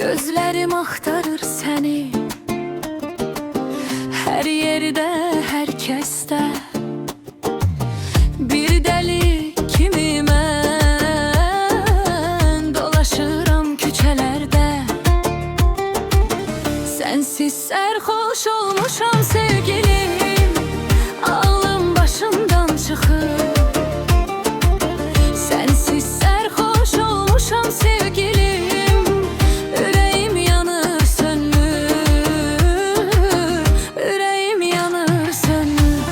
Gözlerim axtarır seni, her yerde, hər kəsdə. Bir deli kimi mən dolaşıram küçələrdə. Sensiz sərxoş olmuşam sevgilim, ağlım başımdan çıxır. Sensiz sərxoş olmuşam sevgilim, ürəyim yanır sönmür, ürəyim yanır sönmür.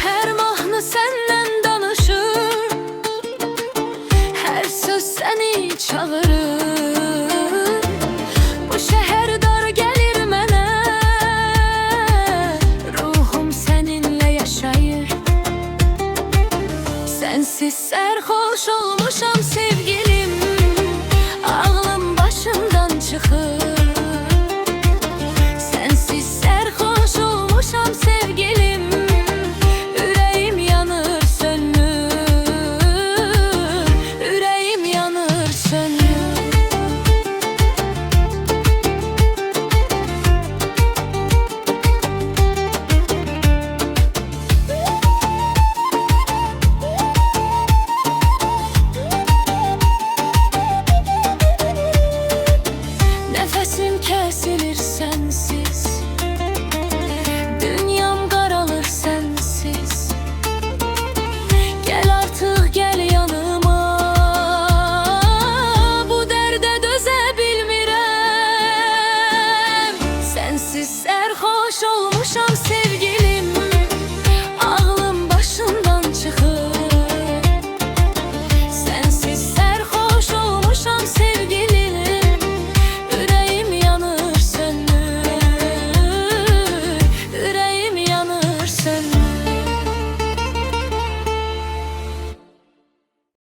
Hər mahnı səndən danışır, hər söz səni çağırır. Bu şəhər dar gəlir mənə, ruhum səninlə yaşayır. Sensiz sərxoş olmuşam sevgilim, ağlım başımdan çıxır. Sensiz sərxoş olmuşam sevgilim, ürəyim yanır sönmür, ürəyim yanır sönmür. Nefesim kesilir sensiz, dünyam qaralır sensiz. Gel artık gel yanıma, bu dərdə dözə bilmirəm. Sensiz sərxoş olmuşam sevgilim,